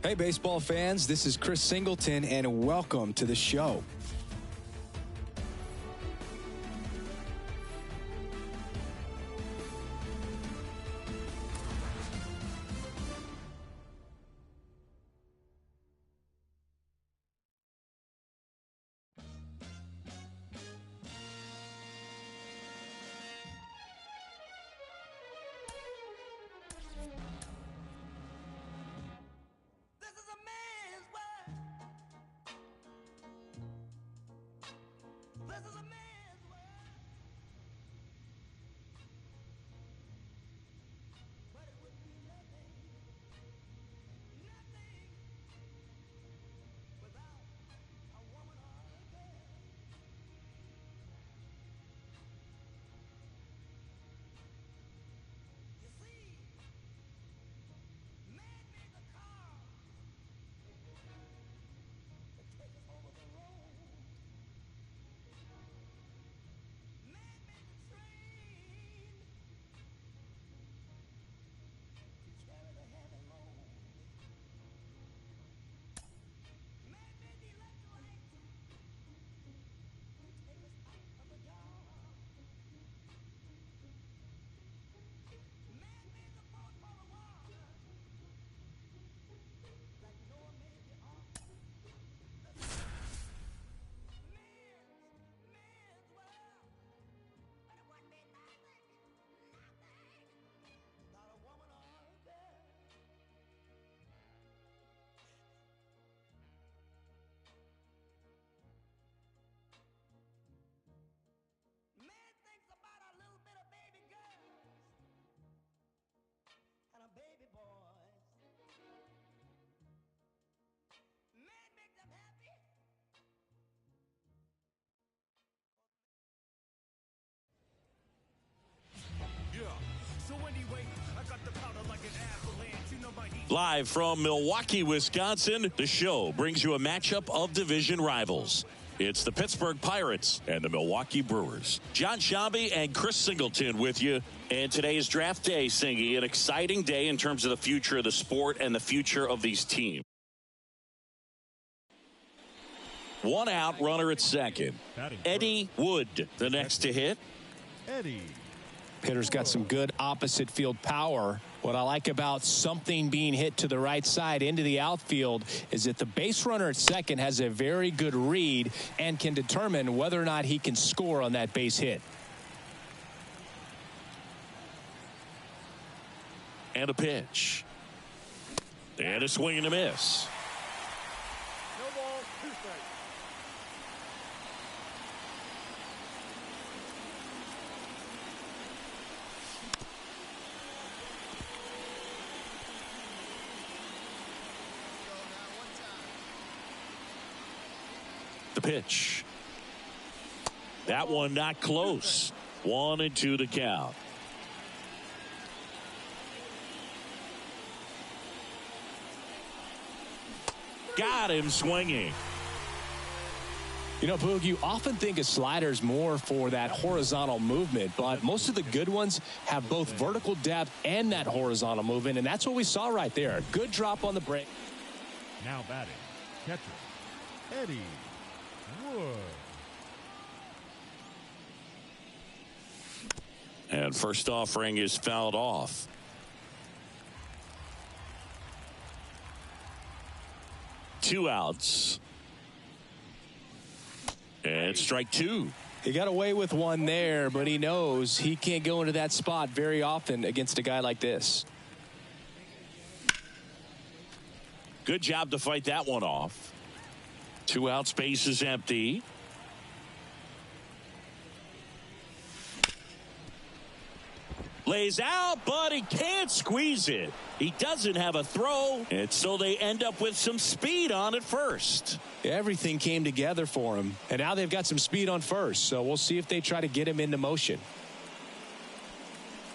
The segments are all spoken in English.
Hey, baseball fans, this is Chris Singleton, and welcome to the show. Live from Milwaukee, Wisconsin, the show brings you a matchup of division rivals. It's the Pittsburgh Pirates and the Milwaukee Brewers. John Shambi and Chris Singleton with you. And today is draft day, Singy. An exciting day in terms of the future of the sport and the future of these teams. One out, runner at second. Eddie Wood, the next to hit. Eddie. Hitter's got some good opposite field power. What I like about something being hit to the right side into the outfield is that the base runner at second has a very good read and can determine whether or not he can score on that base hit. And a pitch. And a swing and a miss. No ball, 2 strikes. The pitch. That one not close. 1-2 the count. Got him swinging. You know, Boog, you often think a slider's more for that horizontal movement, but most of the good ones have both vertical depth and that horizontal movement, and that's what we saw right there. Good drop on the break. Now batting, catcher, Eddie Wood. And first offering is fouled off. Two outs. And strike two. He got away with one there, but he knows he can't go into that spot very often against a guy like this. Good job to fight that one off. 2 outs, base is empty. Lays out, but he can't squeeze it. He doesn't have a throw, and so they end up with some speed on at first. Everything came together for him, and now they've got some speed on first, so we'll see if they try to get him into motion.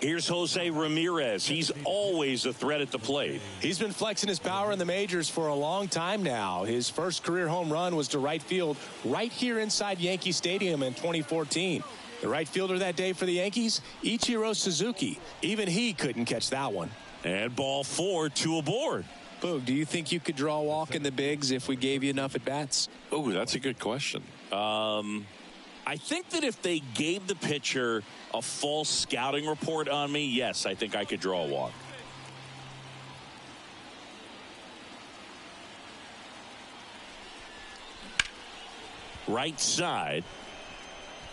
Here's Jose Ramirez. He's always a threat at the plate. He's been flexing his power in the majors for a long time now. His first career home run was to right field right here inside Yankee Stadium in 2014. The right fielder that day for the Yankees, Ichiro Suzuki. Even he couldn't catch that one. And ball 4, 2 aboard. Boog, do you think you could draw a walk in the bigs if we gave you enough at-bats? Oh, that's a good question. I think that if they gave the pitcher a full scouting report on me, yes, I think I could draw a walk. Right side.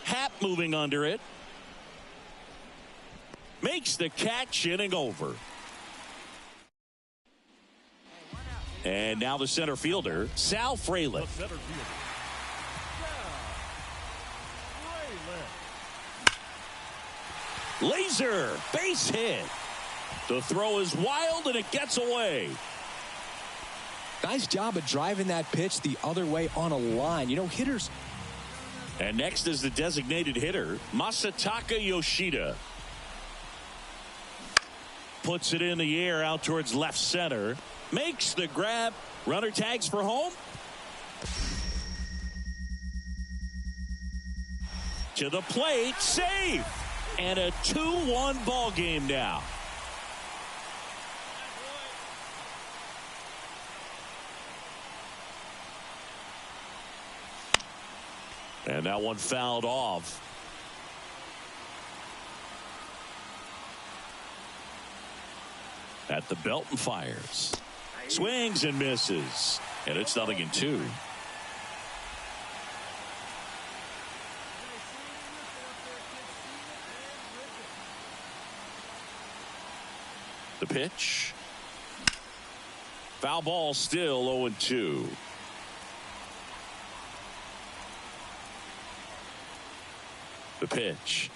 Happ moving under it. Makes the catch, inning over. And now the center fielder, Sal Frelick. Laser, base hit. The throw is wild and it gets away. Nice job of driving that pitch the other way on a line. You know, hitters. And next is the designated hitter, Masataka Yoshida. Puts it in the air out towards left center. Makes the grab. Runner tags for home. To the plate. Save. And a 2-1 ball game now. And that one fouled off. At the belt and fires. Swings and misses. And it's 0-2. The pitch. Foul ball, still 0-2. The pitch.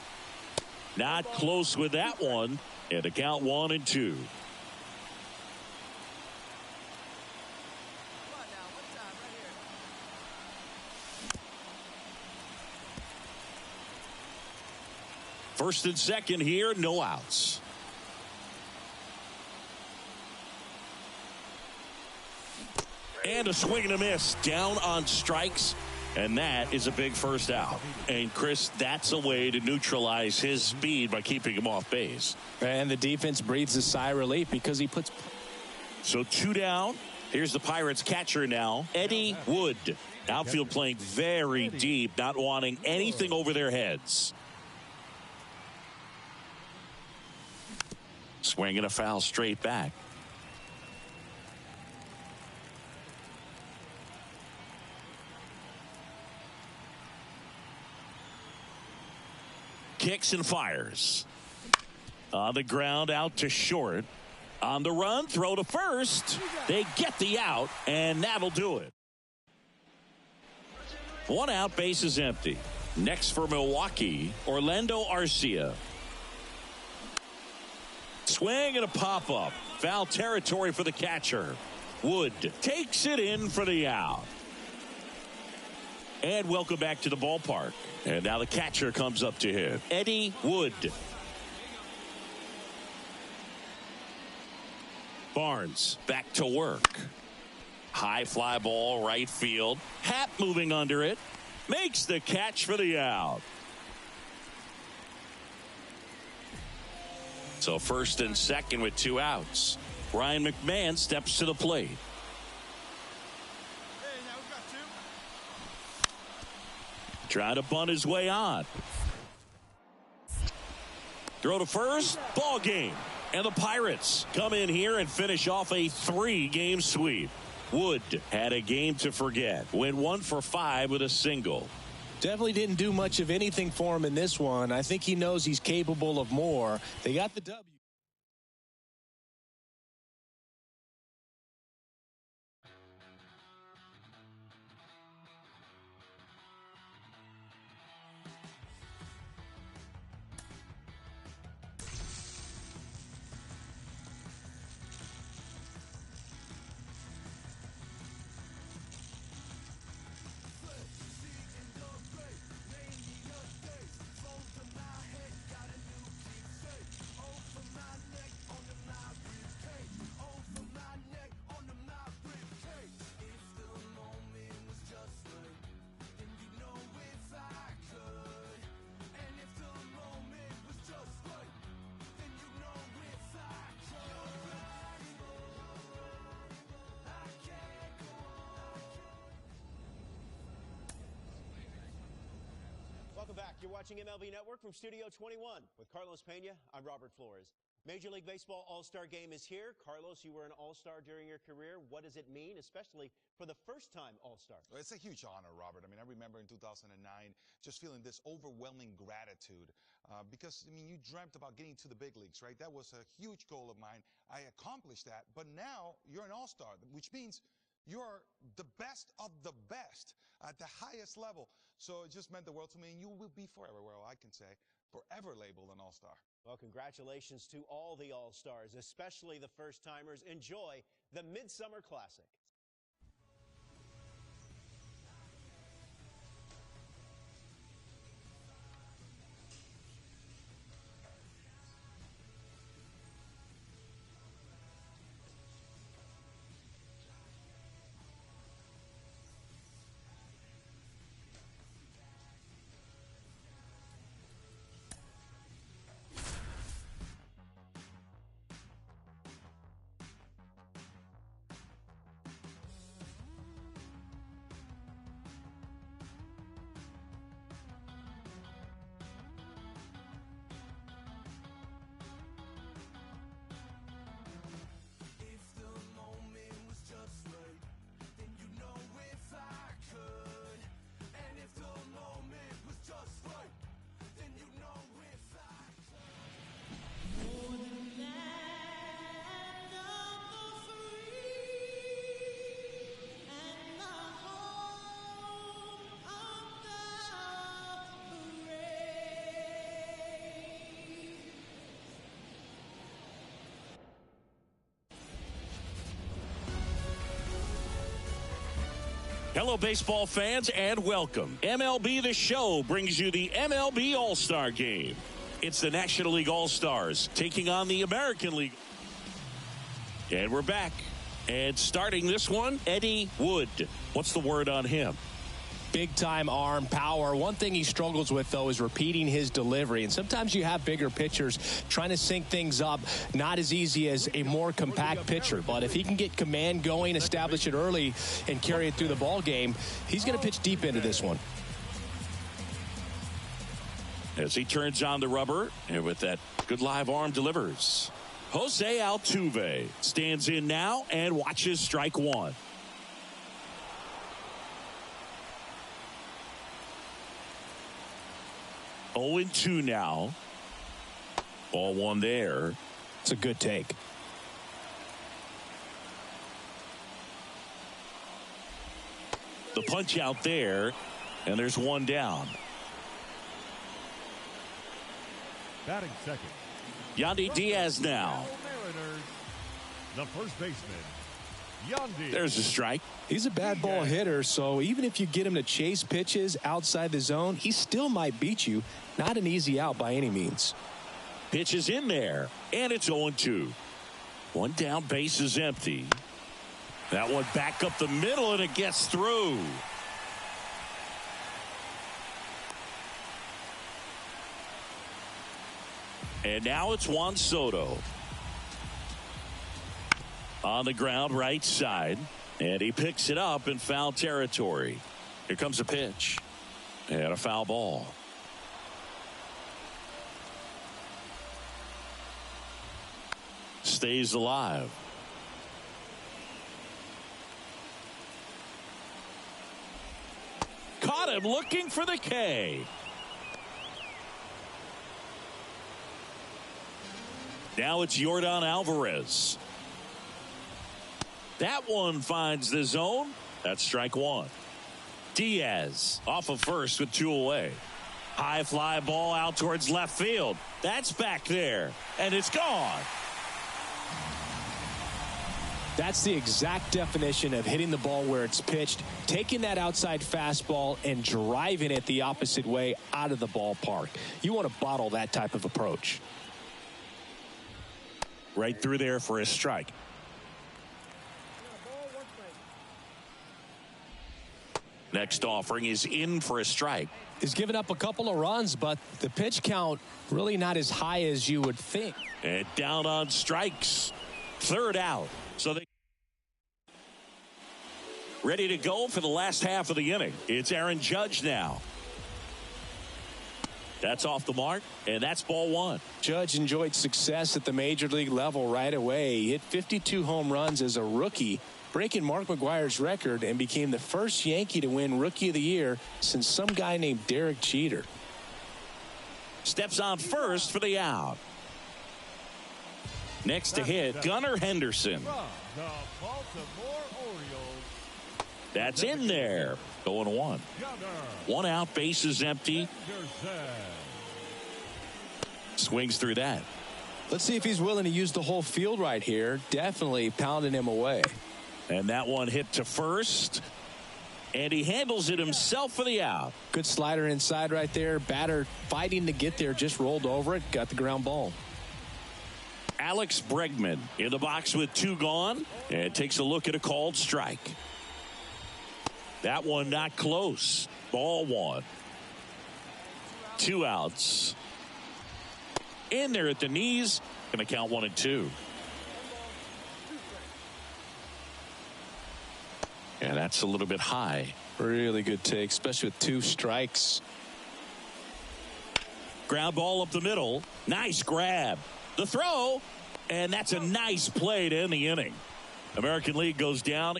Not close with that one. And the count 1-2. First and second here, no outs. And a swing and a miss down on strikes. And that is a big first out. And, Chris, that's a way to neutralize his speed by keeping him off base. And the defense breathes a sigh of relief because he puts. So 2 down. Here's the Pirates catcher now, Eddie Wood. Outfield playing very deep, not wanting anything over their heads. Swinging a foul straight back. Kicks and fires. On the ground, out to short. On the run, throw to first. They get the out, and that'll do it. 1 out, base is empty. Next for Milwaukee, Orlando Arcia. Swing and a pop-up. Foul territory for the catcher. Wood takes it in for the out. And welcome back to the ballpark. And now the catcher comes up to him, Eddie Wood. Barnes back to work. High fly ball, right field. Happ moving under it. Makes the catch for the out. So first and second with 2 outs. Ryan McMahon steps to the plate. Trying to bunt his way on. Throw to first. Ball game. And the Pirates come in here and finish off a 3-game sweep. Wood had a game to forget. Went 1 for 5 with a single. Definitely didn't do much of anything for him in this one. I think he knows he's capable of more. They got the W. Welcome back. You're watching MLB Network from Studio 21. With Carlos Pena, I'm Robert Flores. Major League Baseball All-Star Game is here. Carlos, you were an All-Star during your career. What does it mean, especially for the first-time All-Star? Well, it's a huge honor, Robert. I mean, I remember in 2009 just feeling this overwhelming gratitude because, I mean, you dreamt about getting to the big leagues, right? That was a huge goal of mine. I accomplished that, but now you're an All-Star, which means you're the best of the best at the highest level. So it just meant the world to me, and you will be forever, well, I can say, forever labeled an All-Star. Well, congratulations to all the All-Stars, especially the first-timers. Enjoy the Midsummer Classic. Hello, baseball fans, and welcome. MLB The Show brings you the MLB All-Star Game. It's the National League All-Stars taking on the American League. And we're back. And starting this one, Eddie Wood. What's the word on him? Big-time arm power. One thing he struggles with, though, is repeating his delivery. And sometimes you have bigger pitchers trying to sync things up. Not as easy as a more compact pitcher. But if he can get command going, establish it early, and carry it through the ball game, he's going to pitch deep into this one. As he turns on the rubber, and with that good live arm delivers. Jose Altuve stands in now and watches strike one. 0-2 now. Ball one there. It's a good take. The punch out there, and there's one down. Batting second. Yandy Diaz now. Mariners, the first baseman, Yandy. There's a strike. He's a bad ball hitter, so even if you get him to chase pitches outside the zone, he still might beat you. Not an easy out by any means. Pitch is in there, and it's 0-2. One down, base is empty. That one back up the middle, and it gets through. And now it's Juan Soto. On the ground, right side. And he picks it up in foul territory. Here comes a pitch. And a foul ball. Stays alive. Caught him looking for the K. Now it's Yordan Alvarez. That one finds the zone. That's strike one. Diaz off of first with two away. High fly ball out towards left field. That's back there. And it's gone. That's the exact definition of hitting the ball where it's pitched, taking that outside fastball and driving it the opposite way out of the ballpark. You want to bottle that type of approach. Right through there for a strike. Next offering is in for a strike. He's given up a couple of runs, but the pitch count really not as high as you would think. And down on strikes. Third out. So they ready to go for the last half of the inning. It's Aaron Judge now. That's off the mark, and that's ball one. Judge enjoyed success at the major league level right away. He hit 52 home runs as a rookie, breaking Mark McGwire's record, and became the first Yankee to win Rookie of the Year since some guy named Derek Jeter. Steps on first for the out. Next to hit, Gunnar Henderson. From the Baltimore Orioles, That's in there. Going one. Gunnar One out, bases empty. Henderson. Swings through that. Let's see if he's willing to use the whole field right here. Definitely pounding him away. And that one hit to first. And he handles it himself for the out. Good slider inside right there. Batter fighting to get there, just rolled over it, got the ground ball. Alex Bregman in the box with two gone, and takes a look at a called strike. That one not close. Ball one. Two outs. In there at the knees. Going to count 1 and 2. And that's a little bit high. Really good take, especially with 2 strikes. Ground ball up the middle. Nice grab. The throw. And that's a nice play to end the inning. American League goes down.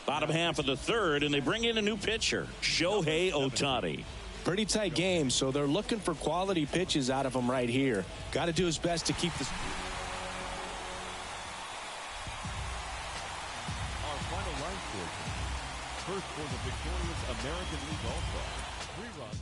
Bottom half of the third, and they bring in a new pitcher, Shohei Ohtani. Pretty tight game, so they're looking for quality pitches out of him right here. Got to do his best to keep this. Our final line score. First for the victorious American League All-Star. 3 runs.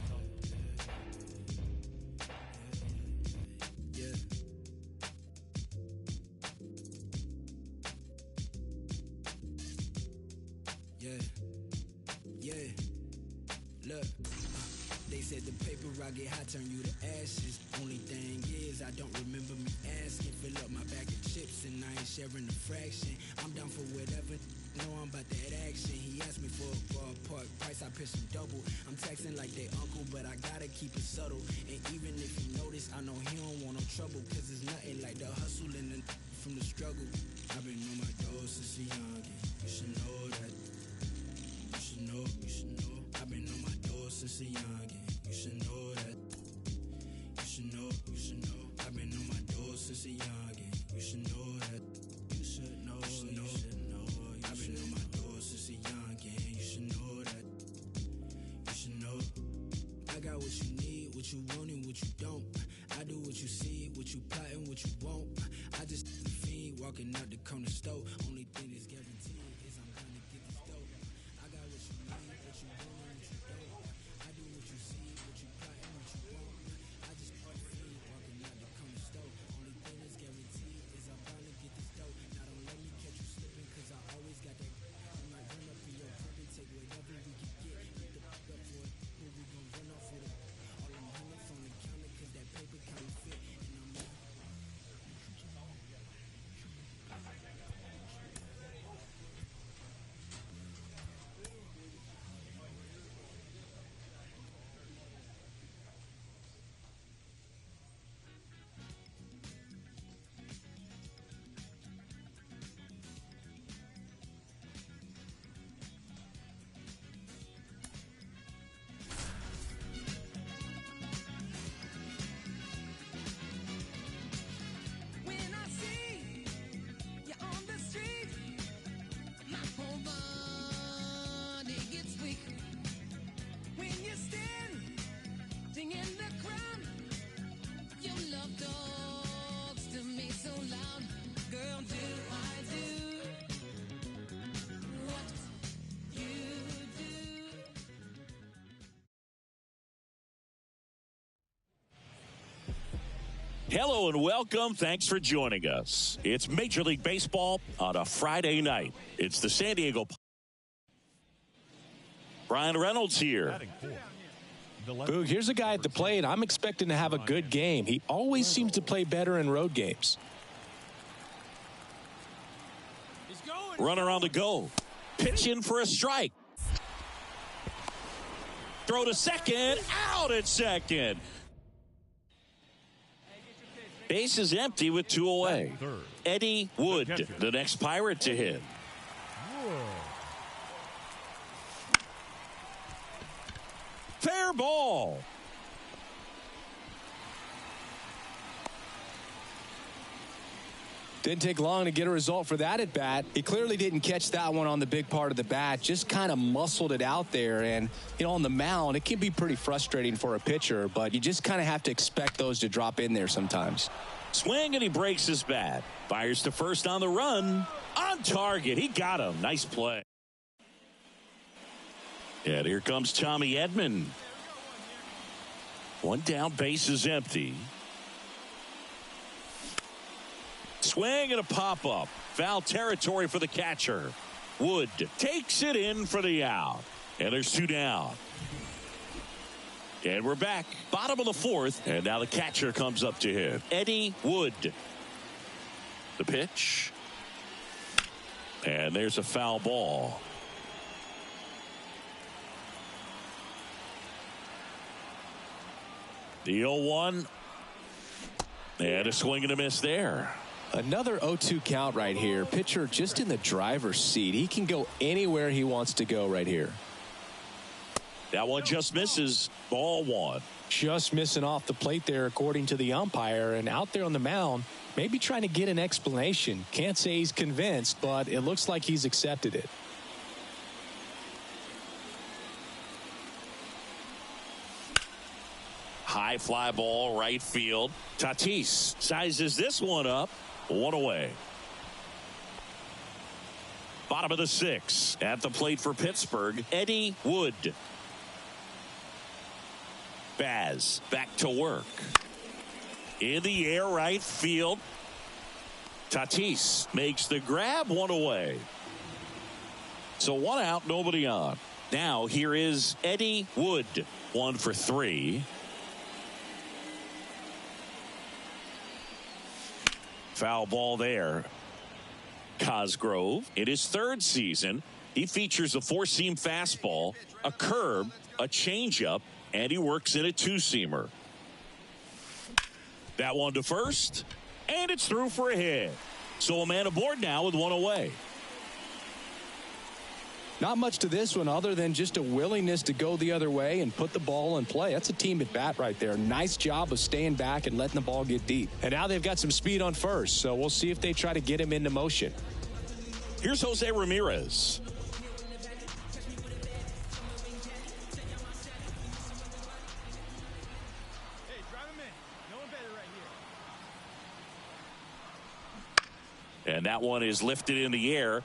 Look, they said the paper rock get hot, turn you to ashes. Only thing is, I don't remember me asking. Fill up my bag of chips and I ain't sharing a fraction. I'm down for whatever. Know I'm about that action. He asked me for a ballpark price, I pitched him double. I'm texting like they uncle, but I gotta keep it subtle. And even if you notice, I know he don't want no trouble. Cause it's nothing like the hustle and the from the struggle. I've been on my doors since a youngin'. You should know that. You should know, you should know. I've been on my doors since a youngin'. You should know that. You should know, you should know. I've been on my doors since a youngin'. You should know that. You should know, you should know. I've been on my doors since a youngin'. You should know that. You should know. I got what you need, what you want and what you don't. I do what you see, what you plot and what you want. I just feed, walking out the corner store. Only thing that's guaranteed is I'm gonna get this dope. I got what you need, what you want and what you don't. I do what you see, what you plot and what you want. I just feed, walking out the corner store. Only thing that's guaranteed is I'm gonna get this dope. Now don't let me catch you slipping, cause I always got that. I might run up in your crib and take whatever we can get. Get the fuck up for it, who we gon' run off with it. All them hundreds on the counter, cause that paper counterfeit. And I'm like, When I see you on the street, my whole body gets weak. When you're standing in the crowd, your love talks to me so loud. Girl, do I do what you do? Hello and welcome. Thanks for joining us. It's Major League Baseball on a Friday night. It's the San Diego. Brian Reynolds here. Batting fourth, the left Boog, here's a guy at the plate. I'm expecting to have a good game. He always seems to play better in road games. Runner on the go. Pitch in for a strike. Throw to second. Out at second. Base is empty with 2 away. third. Eddie Wood, the next Pirate to hit. Wood. Fair ball. Didn't take long to get a result for that at bat. He clearly didn't catch that one on the big part of the bat, just kind of muscled it out there. And, you know, on the mound, it can be pretty frustrating for a pitcher, but you just kind of have to expect those to drop in there sometimes. Swing, and he breaks his bat. Fires to first on the run. On target. He got him. Nice play. And here comes Tommy Edman. One down, base is empty. Swing and a pop-up. Foul territory for the catcher. Wood takes it in for the out. And there's two down. And we're back. Bottom of the fourth. And now the catcher comes up to him. Eddie Wood. The pitch. And there's a foul ball. The 0-1. And a swing and a miss there. Another 0-2 count right here. Pitcher just in the driver's seat. He can go anywhere he wants to go right here. That one just misses. Ball one. Just missing off the plate there, according to the umpire. And out there on the mound, maybe trying to get an explanation. Can't say he's convinced, but it looks like he's accepted it. High fly ball, right field. Tatis sizes this one up. One away. Bottom of the sixth. At the plate for Pittsburgh, Eddie Wood. Baz back to work. In the air, right field. Tatis makes the grab. One away. So one out, nobody on. Now here is Eddie Wood. 1 for 3. Foul ball there. Cosgrove, in his third season, he features a four-seam fastball, a curve, a changeup, and he works in a two-seamer. That one to first, and it's through for a hit. So a man aboard now with one away. Not much to this one other than just a willingness to go the other way and put the ball in play. That's a team at bat right there. Nice job of staying back and letting the ball get deep. And now they've got some speed on first, so we'll see if they try to get him into motion. Here's Jose Ramirez. Hey, drive him in. No one better right here. And that one is lifted in the air.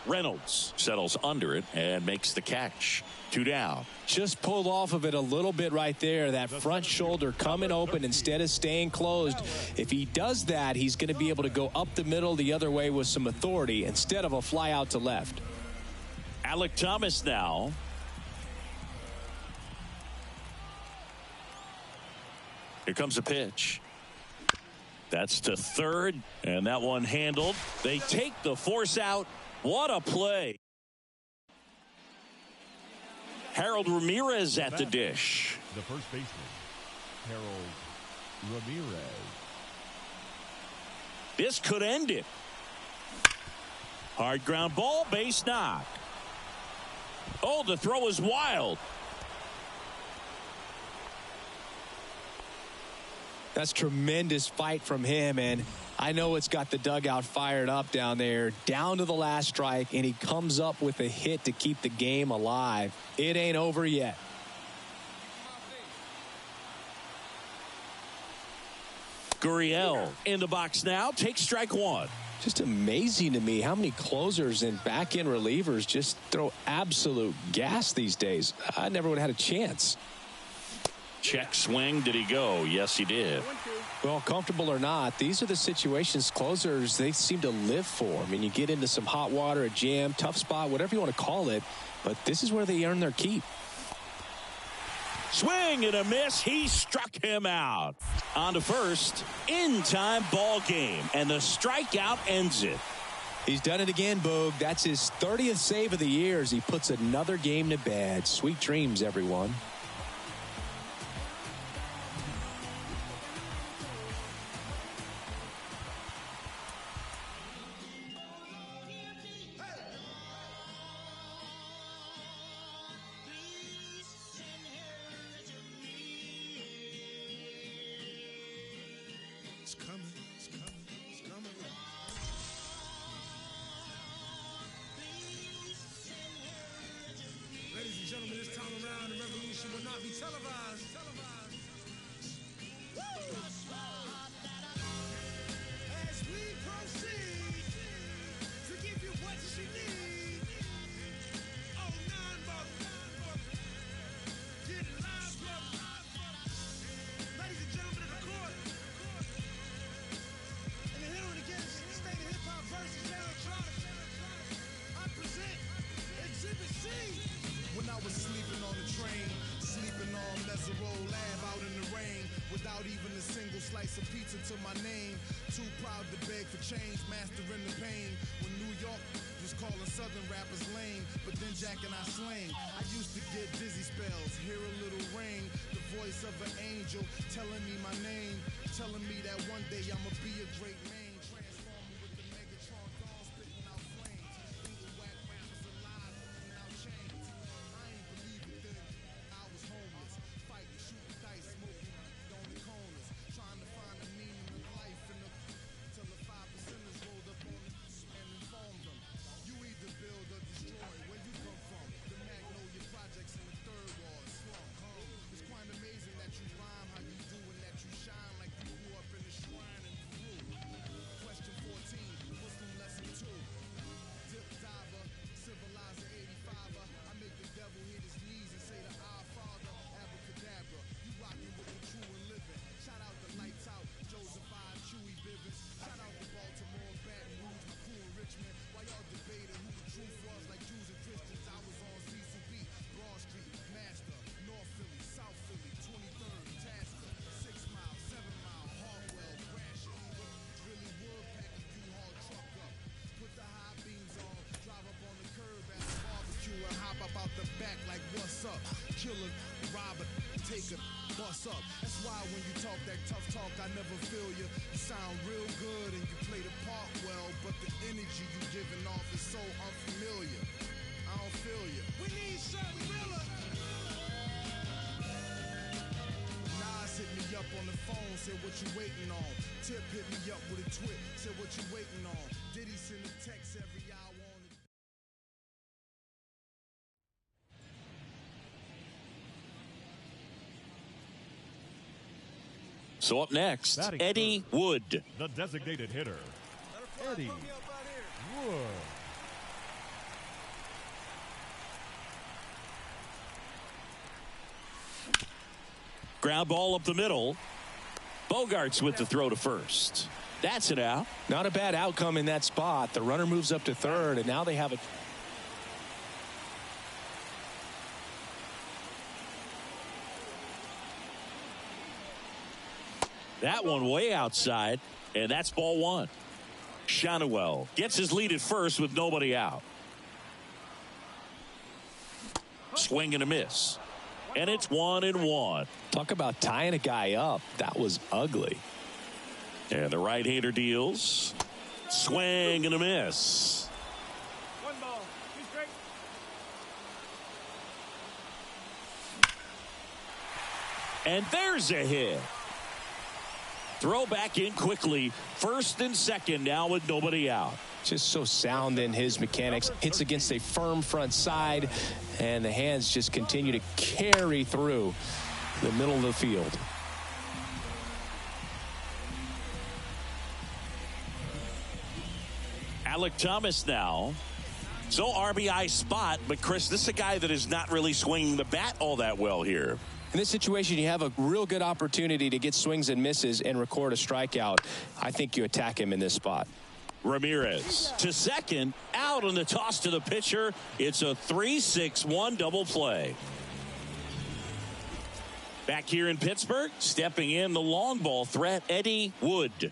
Reynolds settles under it and makes the catch. 2 down. Just pulled off of it a little bit right there. That front shoulder coming open instead of staying closed. If he does that, he's going to be able to go up the middle the other way with some authority instead of a fly out to left. Alec Thomas now. Here comes a pitch. That's to third, and that one handled. They take the force out. What a play. Harold Ramirez at the dish. The first baseman, Harold Ramirez. This could end it. Hard ground ball, base knock. Oh, the throw is wild. That's tremendous fight from him, and I know it's got the dugout fired up down there, down to the last strike, and he comes up with a hit to keep the game alive. It ain't over yet. Gurriel in the box now, takes strike one. Just amazing to me how many closers and back-end relievers just throw absolute gas these days. I never would have had a chance. Check swing. Did he go? Yes, he did. Well, comfortable or not, these are the situations closers they seem to live for. I mean, you get into some hot water, a jam, tough spot, whatever you want to call it, but this is where they earn their keep. Swing and a miss. He struck him out. On to first. In time ball game. And the strikeout ends it. He's done it again, Boog. That's his 30th save of the year as he puts another game to bed. Sweet dreams, everyone. As we proceed to give you what you need. Oh, get it live, ladies and gentlemen of the court. And the hearing against state of hip-hop versus electronic. I present Exhibit C. When I was sleeping on the train, sleeping on Mesero Lab out in the rain, without even a single slice of pizza to my name. Too proud to beg for change, mastering the pain. When New York was calling Southern rappers lame, but then Jack and I slang. I used to get dizzy spells, hear a little rain, the voice of an angel telling me my name, telling me that one day I'ma be a great man. Transforming with the Megatron dawn, spitting out flames. Either whack rappers alive, putting out chains. I ain't believe it then. I was homeless, fighting, shooting dice, smoking on the corners, trying to find the meaning of life in the till the 5%ers rolled up on it and informed them. You either build or destroy. Where you come from? The Magnolia Projects in the third ward slum. It's quite amazing that you rhyme how you do and that you shine like you grew up in the shrine in Peru. Question 14, Muslim lesson 2. Dip diver, civilizer 85er. I make the devil hit his knees and say to our Father, abracadabra. You rockin' with the true and living. Shout out the Lights Out, Joseph I, Chewy Bivens. Shout out to Baltimore, Baton Rouge, my crew in Richmond. While y'all debated who the truth was like Jews and Christians, I was on CCB, Broad Street, Master, North Philly, South Philly, 23rd, Tasker, 6 Mile, 7 Mile, Hartwell, Gratiot. Really would pack a U-Haul truck up. Put the high beams on, drive up on the curb at the barbecue and hop up out the back like what's up? Killer, robber, take a bus up. That's why when you talk that tough talk, I never feel you. You sound real good and you play the part well, but the energy you giving off is so unfamiliar. I don't feel you. We need something realer. Nas hit me up on the phone, said what you waiting on. Tip hit me up with a twit, said what you waiting on. Diddy send a text every hour on the So up next, Batting Eddie third. Wood. The designated hitter, Eddie Wood. Ground ball up the middle. Bogarts with the throw to first. That's it out. Not a bad outcome in that spot. The runner moves up to third, and now they have a That one way outside, and that's ball one. Shonewell gets his lead at first with nobody out. Swing and a miss. And it's 1-1. Talk about tying a guy up. That was ugly. And the right-hander deals. Swing and a miss. One ball. Two straight. And there's a hit. Throw back in quickly. First and second now with nobody out. Just so sound in his mechanics. Hits against a firm front side, and the hands just continue to carry through the middle of the field. Alec Thomas now. So RBI spot, but Chris, this is a guy that is not really swinging the bat all that well here. In this situation, you have a real good opportunity to get swings and misses and record a strikeout. I think you attack him in this spot. Ramirez to second, out on the toss to the pitcher. It's a 3-6-1 double play. Back here in Pittsburgh, stepping in the long ball threat, Eddie Wood.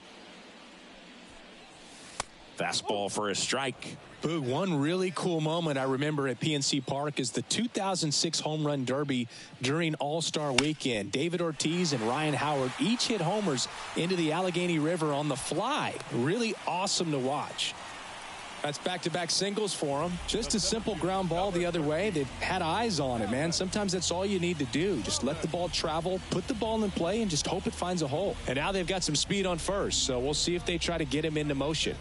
Fastball for a strike. Boog, one really cool moment I remember at PNC Park is the 2006 Home Run Derby during All-Star Weekend. David Ortiz and Ryan Howard each hit homers into the Allegheny River on the fly. Really awesome to watch. That's back-to-back singles for them. Just a simple ground ball the other way. They've had eyes on it, man. Sometimes that's all you need to do. Just let the ball travel, put the ball in play, and just hope it finds a hole. And now they've got some speed on first, so we'll see if they try to get him into motion.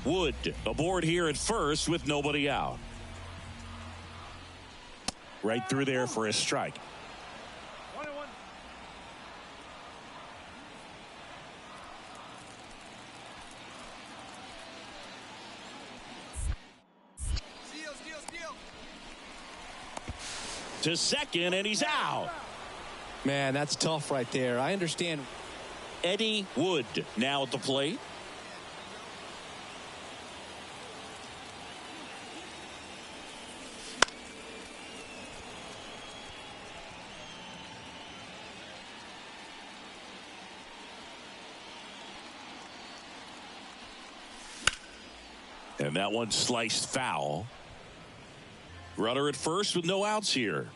Wood aboard here at first with nobody out. Right through there for a strike. to second, and he's out. Man, that's tough right there. I understand. Eddie Wood now at the plate. And that one sliced foul. Runner at first with no outs here.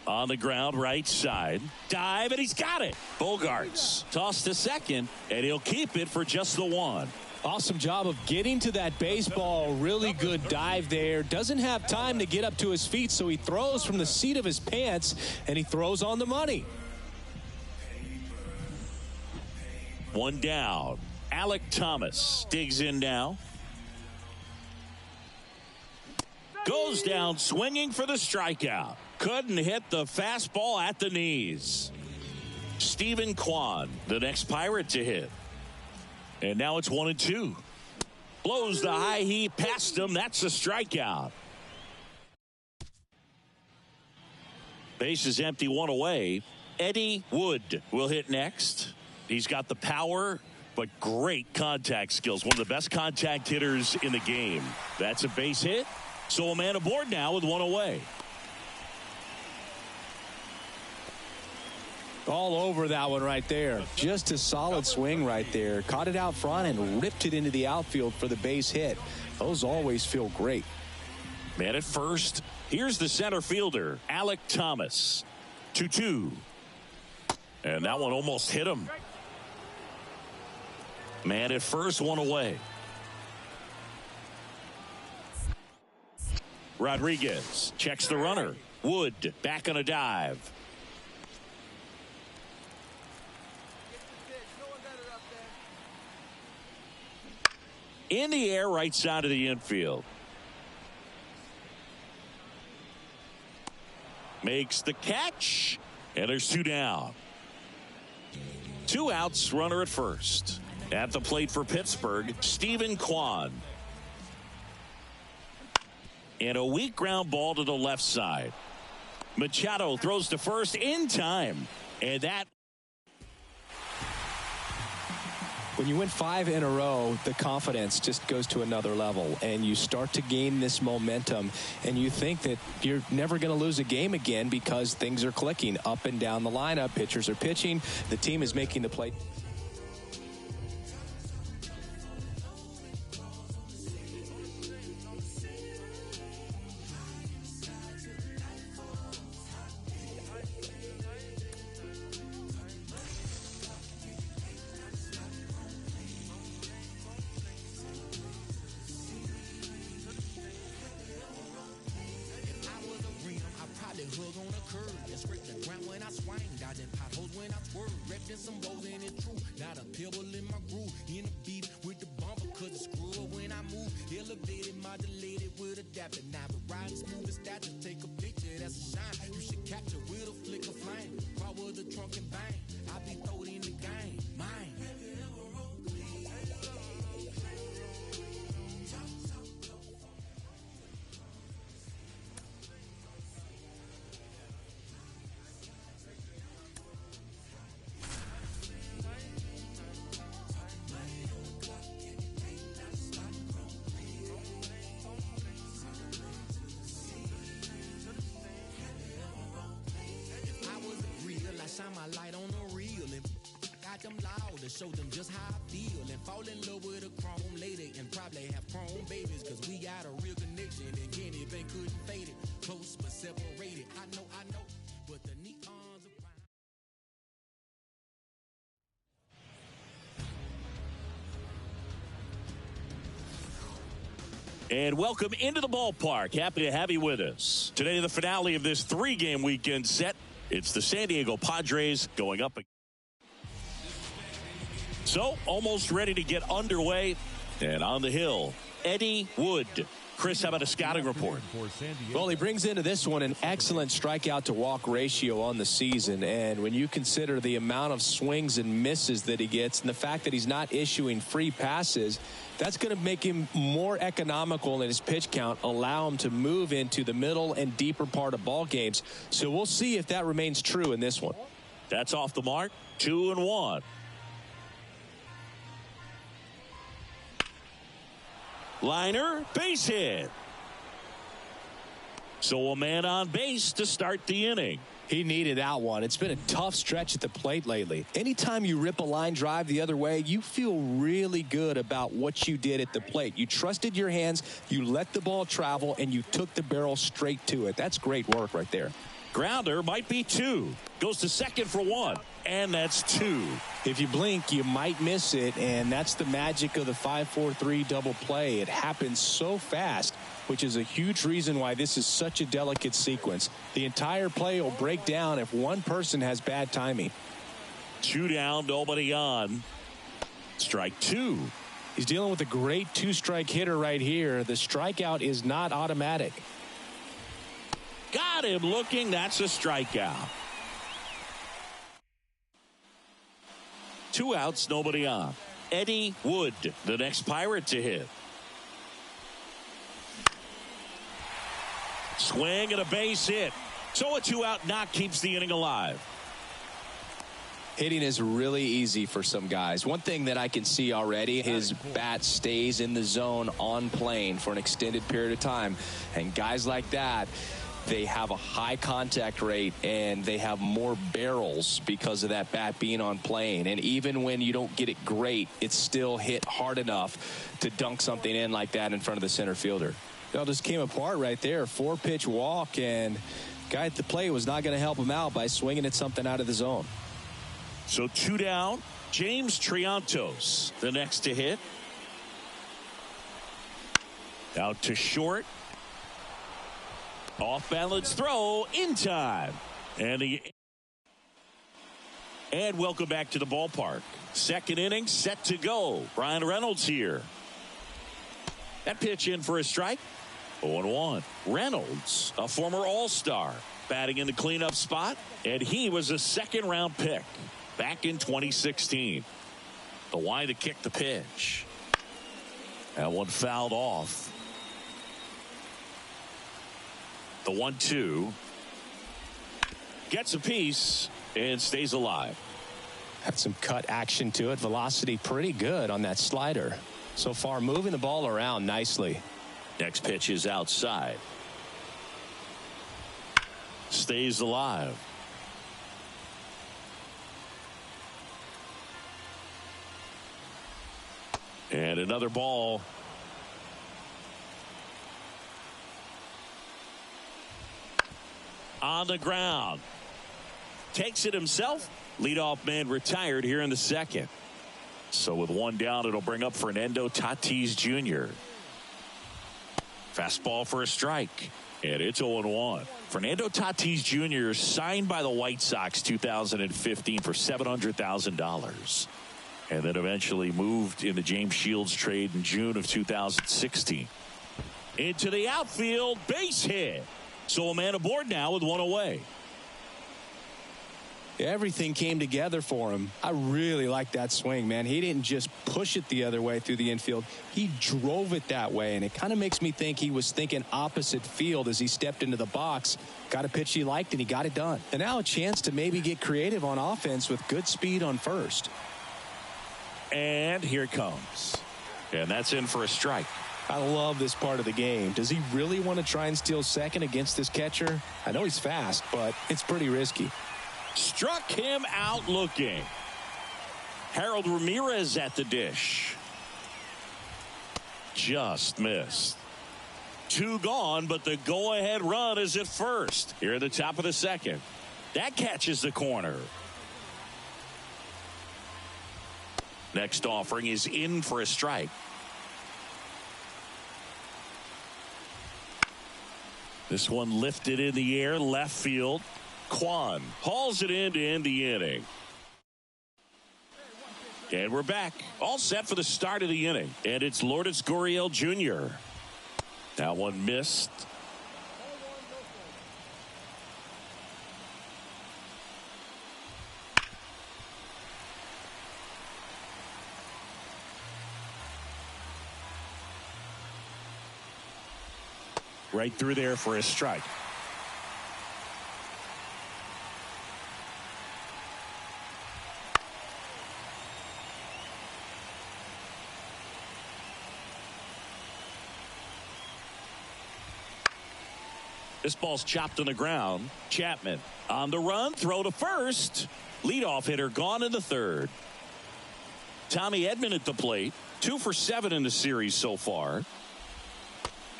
On the ground, right side. Dive, and he's got it. Bogarts tossed to second, and he'll keep it for just the one. Awesome job of getting to that baseball. Really good dive there. Doesn't have time to get up to his feet, so he throws from the seat of his pants, and he throws on the money. One down. Alec Thomas digs in now. Goes down swinging for the strikeout. Couldn't hit the fastball at the knees. Stephen Kwan, the next Pirate to hit. And now it's 1-2. Blows the high heat past him. That's a strikeout. Base is empty, one away. Eddie Wood will hit next. He's got the power, but great contact skills. One of the best contact hitters in the game. That's a base hit. So a man aboard now with one away. All over that one right there. Just a solid swing right there. Caught it out front and ripped it into the outfield for the base hit. Those always feel great. Man at first. Here's the center fielder, Alec Thomas. 2-2. And that one almost hit him. Man at first, one away. Rodriguez checks the runner. Wood back on a dive. In the air, right side of the infield. Makes the catch. And there's two down. Two outs, runner at first. At the plate for Pittsburgh, Stephen Kwan. And a weak ground ball to the left side. Machado throws to first in time. And that. When you win 5 in a row, the confidence just goes to another level, and you start to gain this momentum, and you think that you're never going to lose a game again because things are clicking up and down the lineup. Pitchers are pitching. The team is making the play. Shine my light on the real and got them loud to show them just how I feel and fall in love with a chrome lady and probably have chrome babies cause we got a real connection and Kenny Bank couldn't fade it. Close but separated. I know, but the neons around. And welcome into the ballpark. Happy to have you with us. Today, the finale of this 3-game weekend set. It's the San Diego Padres going up. So, almost ready to get underway. And on the hill, Eddie Wood. Chris, how about a scouting report? Well, he brings into this one an excellent strikeout to walk ratio on the season. And when you consider the amount of swings and misses that he gets and the fact that he's not issuing free passes, that's going to make him more economical in his pitch count, allow him to move into the middle and deeper part of ball games. So we'll see if that remains true in this one. That's off the mark. 2-1. Liner, base hit. So a man on base to start the inning. He needed that one. It's been a tough stretch at the plate lately. Anytime you rip a line drive the other way, you feel really good about what you did at the plate. You trusted your hands, you let the ball travel, and you took the barrel straight to it. That's great work right there. Grounder might be 2. Goes to second for 1. And that's 2. If you blink, you might miss it, and that's the magic of the 5-4-3 double play. It happens so fast, which is a huge reason why this is such a delicate sequence. The entire play will break down if one person has bad timing. 2 down, nobody on. Strike 2. He's dealing with a great 2-strike hitter right here. The strikeout is not automatic. Got him looking. That's a strikeout. 2 outs, nobody on. Eddie Wood, the next Pirate to hit. Swing and a base hit. So a 2-out knock keeps the inning alive. Hitting is really easy for some guys. One thing that I can see already, his bat stays in the zone on plane for an extended period of time. And guys like that, they have a high contact rate and they have more barrels because of that bat being on plane. And even when you don't get it great, it's still hit hard enough to dunk something in like that in front of the center fielder. It all just came apart right there. 4-pitch walk, and guy at the plate was not going to help him out by swinging at something out of the zone. So 2 down. James Triantos, the next to hit. Out to short. Off balance throw in time. And welcome back to the ballpark. Second inning set to go. Brian Reynolds here. That pitch in for a strike. 0-1. Reynolds, a former All-Star, batting in the cleanup spot, and he was a second-round pick back in 2016. The line to kick the pitch. That one fouled off. The 1-2. Gets a piece and stays alive. Had some cut action to it. Velocity pretty good on that slider. So far moving the ball around nicely. Next pitch is outside. Stays alive. And another ball. On the ground. Takes it himself. Leadoff man retired here in the second. So with 1 down, it'll bring up Fernando Tatis Jr. Fastball for a strike. And it's 0-1. Fernando Tatis Jr. signed by the White Sox 2015 for $700,000. And then eventually moved in the James Shields trade in June of 2016. Into the outfield, base hit. So a man aboard now with 1 away. Everything came together for him. I really like that swing, man. He didn't just push it the other way through the infield. He drove it that way, and it kind of makes me think he was thinking opposite field as he stepped into the box. Got a pitch he liked, and he got it done. And now a chance to maybe get creative on offense with good speed on first. And here it comes. And that's in for a strike. I love this part of the game. Does he really want to try and steal second against this catcher? I know he's fast, but it's pretty risky. Struck him out looking. Harold Ramirez at the dish. Just missed. 2 gone, but the go-ahead run is at first. Here at the top of the second. That catches the corner. Next offering is in for a strike. This one lifted in the air, left field. Kwan hauls it in to end the inning. And we're back. All set for the start of the inning. And it's Lourdes Gurriel Jr. That one missed. Right through there for a strike. This ball's chopped on the ground. Chapman on the run, throw to first. Leadoff hitter gone in the third. Tommy Edman at the plate, 2 for 7 in the series so far.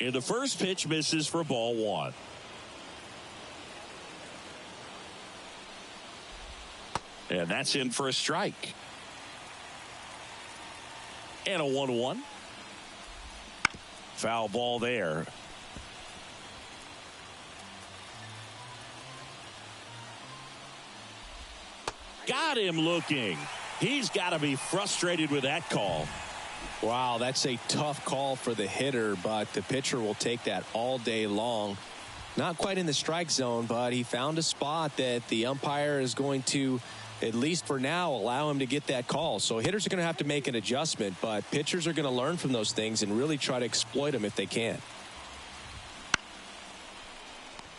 And the first pitch misses for ball 1. And that's in for a strike. And a 1-1. Foul ball there. Got him looking. He's got to be frustrated with that call. Wow, that's a tough call for the hitter, but the pitcher will take that all day long. Not quite in the strike zone, but he found a spot that the umpire is going to, at least for now, allow him to get that call. So hitters are going to have to make an adjustment, but pitchers are going to learn from those things and really try to exploit them if they can.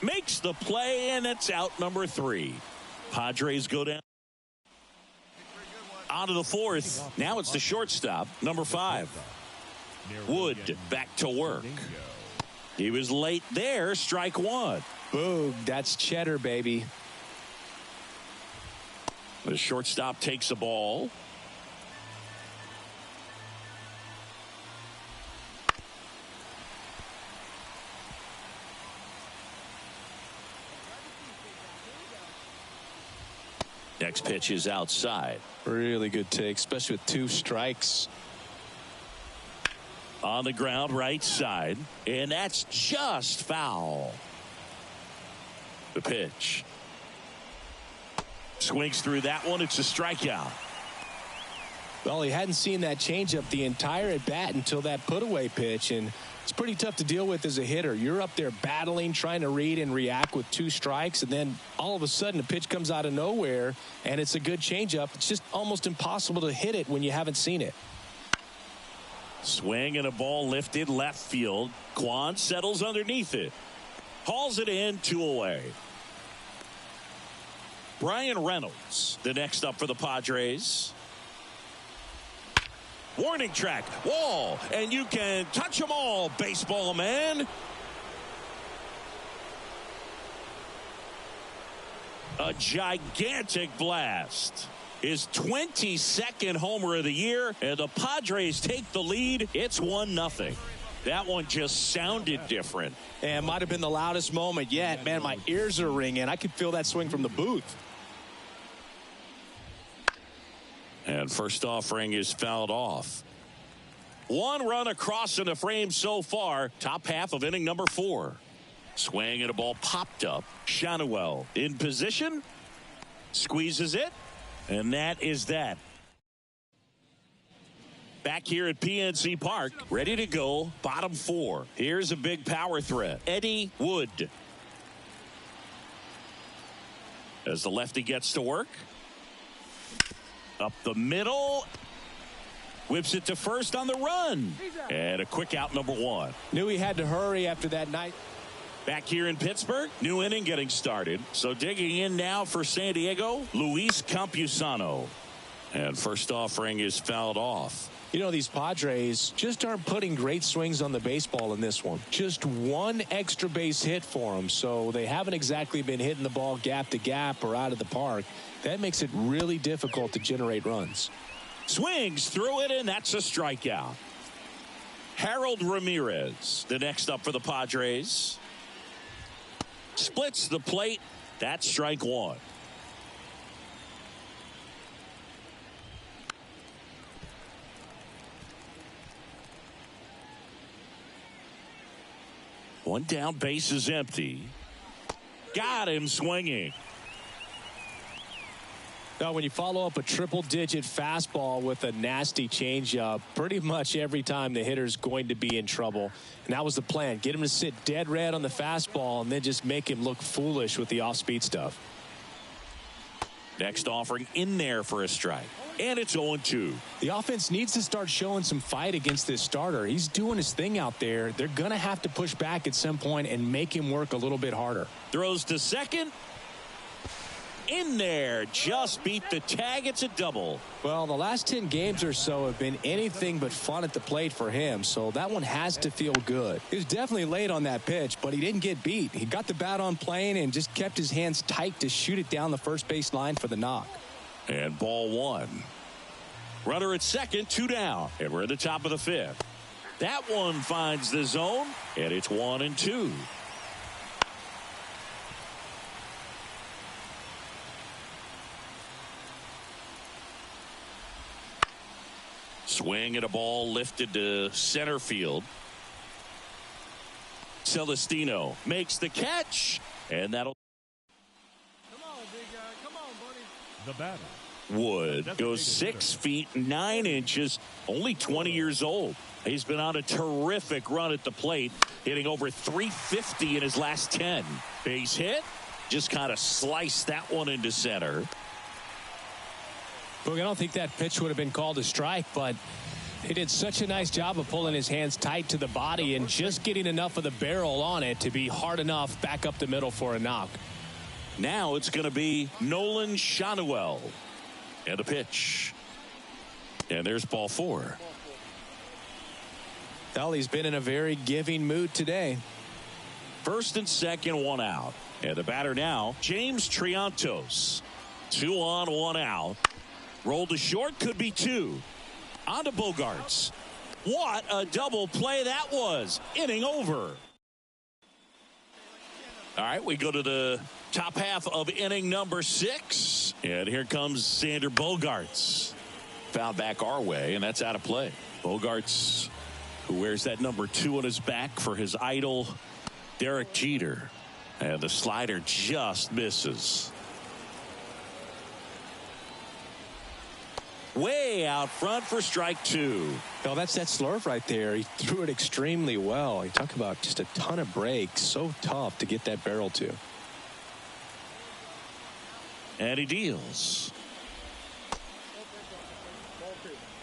Makes the play, and it's out number 3. Padres go down. On to the 4th. Now it's the shortstop, number 5. Wood back to work. He was late there, strike 1. Boom, that's cheddar, baby. The shortstop takes the ball. Next pitch is outside. Really good take, especially with 2 strikes. On the ground, right side. And that's just foul. The pitch. Swings through that one. It's a strikeout. Well, he hadn't seen that changeup the entire at bat until that put away pitch, and it's pretty tough to deal with as a hitter. You're up there battling, trying to read and react with 2 strikes, and then all of a sudden a pitch comes out of nowhere, and it's a good changeup. It's just almost impossible to hit it when you haven't seen it. Swing and a ball lifted left field. Kwan settles underneath it. Hauls it in, 2 away. Brian Reynolds, the next up for the Padres. Warning track, wall, and you can touch them all, baseball man. A gigantic blast. His 22nd homer of the year, and the Padres take the lead. It's 1-0. That one just sounded different. And might have been the loudest moment yet. Man, my ears are ringing. I could feel that swing from the booth. And first offering is fouled off. 1 run across in the frame so far. Top half of inning number 4. Swing and a ball popped up. Shanuel in position. Squeezes it. And that is that. Back here at PNC Park. Ready to go. Bottom 4. Here's a big power threat. Eddie Wood. As the lefty gets to work. Up the middle. Whips it to first on the run. And a quick out, number 1. Knew he had to hurry after that night. Back here in Pittsburgh, new inning getting started. So digging in now for San Diego, Luis Campusano. And first offering is fouled off. You know, these Padres just aren't putting great swings on the baseball in this one. Just 1 extra base hit for them. So they haven't exactly been hitting the ball gap to gap or out of the park. That makes it really difficult to generate runs. Swings through it, and that's a strikeout. Harold Ramirez, the next up for the Padres. Splits the plate. That's strike 1. One down, base is empty. Got him swinging. Now, when you follow up a triple-digit fastball with a nasty changeup, pretty much every time the hitter's going to be in trouble. And that was the plan. Get him to sit dead red on the fastball and then just make him look foolish with the off-speed stuff. Next offering in there for a strike. And it's 0-2. The offense needs to start showing some fight against this starter. He's doing his thing out there. They're going to have to push back at some point and make him work a little bit harder. Throws to second. In there, just beat the tag. It's a double. Well, the last 10 games or so have been anything but fun at the plate for him, so that one has to feel good. He was definitely late on that pitch, but he didn't get beat. He got the bat on plane and just kept his hands tight to shoot it down the first base line for the knock. And ball one. Runner at second, 2 down, and we're at the top of the 5th. That one finds the zone, and it's 1-2. Swing at a ball lifted to center field. Celestino makes the catch, and that'll. Come on, big guy. Come on, buddy. The batter. Wood goes 6 feet 9 inches, only 20 years old. He's been on a terrific run at the plate, hitting over 350 in his last 10. Base hit, just kind of sliced that one into center. Look, I don't think that pitch would have been called a strike, but he did such a nice job of pulling his hands tight to the body and just getting enough of the barrel on it to be hard enough back up the middle for a knock. Now it's going to be Nolan Shanuel. And a pitch. And there's ball 4. Well, he's been in a very giving mood today. First and second, 1 out. And the batter now, James Triantos. 2 on, 1 out. Rolled to short, could be 2. On to Bogarts. What a double play that was. Inning over. All right, we go to the top half of inning number 6. And here comes Xander Bogaerts. Foul back our way, and that's out of play. Bogarts, who wears that number 2 on his back for his idol, Derek Jeter. And the slider just misses. Way out front for strike 2. Well, that's that slurve right there. He threw it extremely well. You talk about just a ton of breaks. So tough to get that barrel to. And he deals.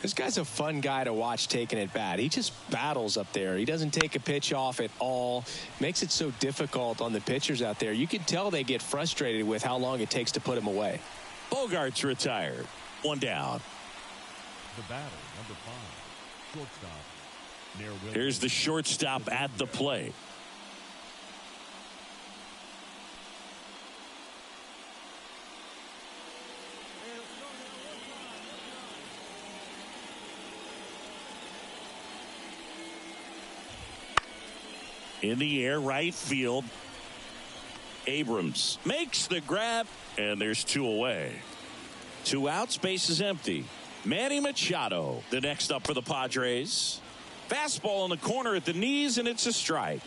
This guy's a fun guy to watch taking at bat. He just battles up there. He doesn't take a pitch off at all. Makes it so difficult on the pitchers out there. You can tell they get frustrated with how long it takes to put him away. Bogarts retired. 1 down. The batter, number 5. Shortstop. Here's the shortstop at the plate. In the air, right field. Abrams makes the grab, and there's 2 away. 2 outs, base is empty. Manny Machado, the next up for the Padres. Fastball in the corner at the knees, and it's a strike.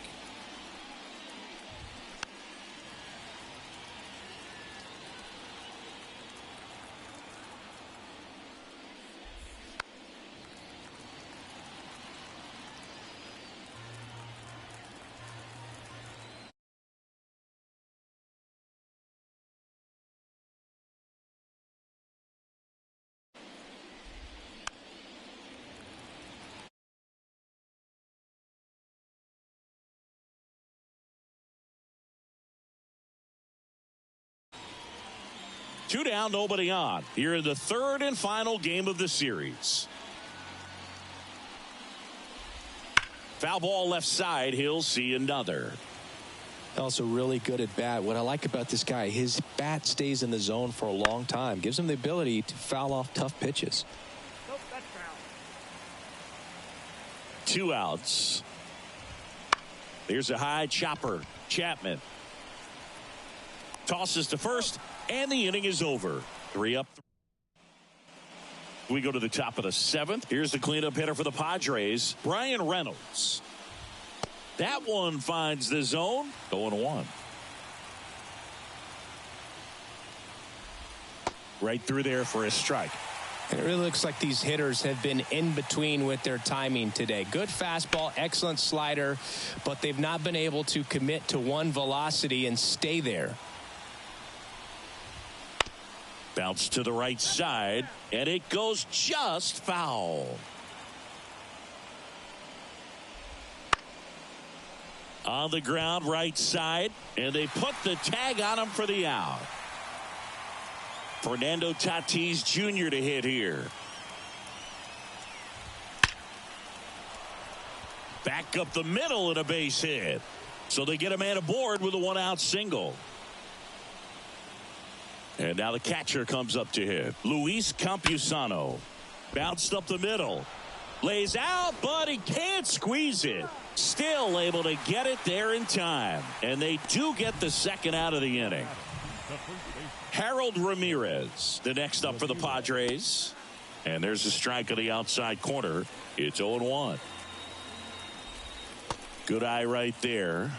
Two down, nobody on. Here in the 3rd and final game of the series. Foul ball left side. He'll see another. Also really good at bat. What I like about this guy, his bat stays in the zone for a long time. Gives him the ability to foul off tough pitches. Nope, that's foul. 2 outs. There's a high chopper. Chapman tosses to first, and the inning is over. 3 up. We go to the top of the 7th. Here's the cleanup hitter for the Padres, Brian Reynolds. That one finds the zone. 0-1. Right through there for a strike. And it really looks like these hitters have been in between with their timing today. Good fastball, excellent slider, but they've not been able to commit to one velocity and stay there. Bounce to the right side, and it goes just foul. On the ground, right side, and they put the tag on him for the out. Fernando Tatis Jr. to hit here. Back up the middle and a base hit. So they get a man aboard with a one-out single. And now the catcher comes up to hit. Luis Campusano. Bounced up the middle. Lays out, but he can't squeeze it. Still able to get it there in time. And they do get the second out of the inning. Harold Ramirez, the next up for the Padres. And there's a strike on the outside corner. It's 0-1. Good eye right there.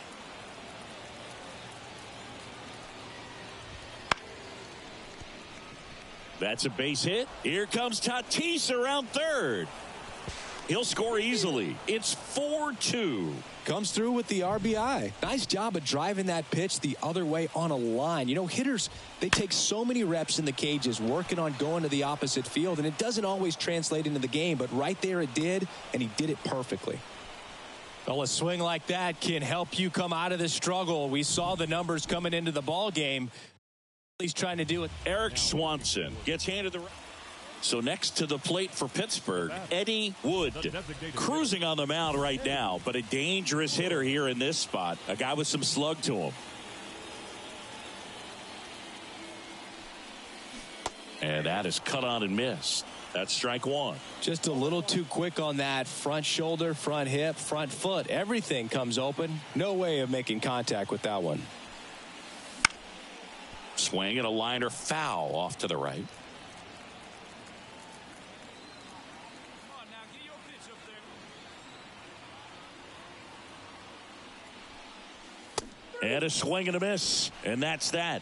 That's a base hit. Here comes Tatis around third. He'll score easily. It's 4-2. Comes through with the RBI. Nice job of driving that pitch the other way on a line. You know, hitters, they take so many reps in the cages working on going to the opposite field, and it doesn't always translate into the game, but right there it did, and he did it perfectly. Well, a swing like that can help you come out of the struggle. We saw the numbers coming into the ball game. He's trying to do it. Eric Swanson gets handed the. So next to the plate for Pittsburgh, Eddie Wood, cruising on the mound right now, but a dangerous hitter here in this spot. A guy with some slug to him. And that is cut on and missed. That's strike one. Just a little too quick on that. Front shoulder, front hip, front foot. Everything comes open. No way of making contact with that one. Swing and a liner foul off to the right. And a swing and a miss. And that's that.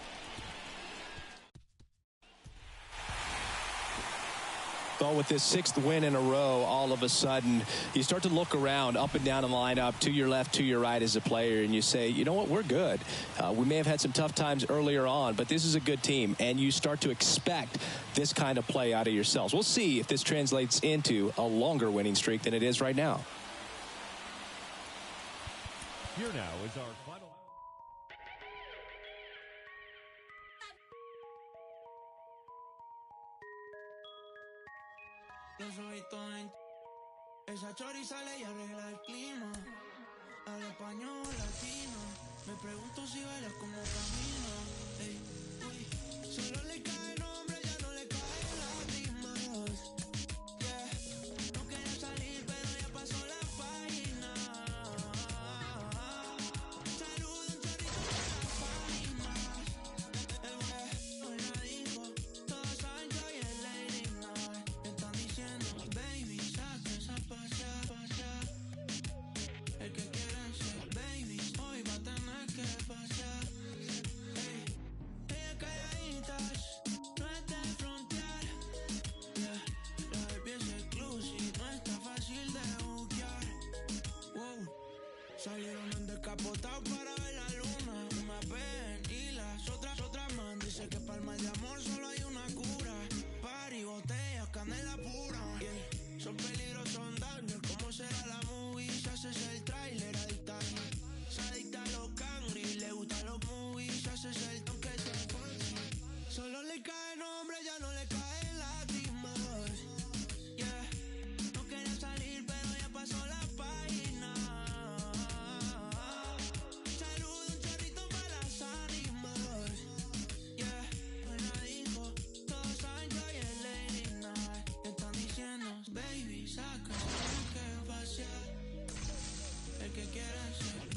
Well, with this sixth win in a row, all of a sudden, you start to look around up and down the lineup, to your left, to your right as a player, and you say, you know what, we're good. We may have had some tough times earlier on, but this is a good team, and you start to expect this kind of play out of yourselves. We'll see if this translates into a longer winning streak than it is right now. Here now is our final. Los ojitos en esa chori sale y arregla el clima. Habla español latino. Me pregunto si bailas como camino. Ey, uy, solo le cae nombre, ya no le cae lágrimas. Yeah, no quería salir, pero ya pasó la página. Saludo un chorrito de las páginas. Hoy la dijo, todos saben que hoy es Lady Night. Están diciendo, baby, saca esa pasea. El que quiera ser baby, hoy va a tener que pasear. Ey, ella calladitas, no es de frontear. Yeah, la baby es exclusive, no está fácil de buquear. Wow, salieron en descapotado para ver la luna. Una ven y las otras man. Dice que para el mal de amor solo hay una cura. Party, botellas, canela pura. Yeah, son peligros, son daños. ¿Cómo será la movie? Se haces el trailer, adicta. Se adicta a los cangri, le gustan los movies. Se haces el toque de fancy. Solo le cae nombre, ya no le caen lágrimas. Yeah, no quería salir, pero ya pasó la página. Saludo un chorrito para las ánimas. Yeah, hoy la dijo, todos saben que hoy es Lady Night. Están diciendo, baby, saca, que pasear. El que quiera ser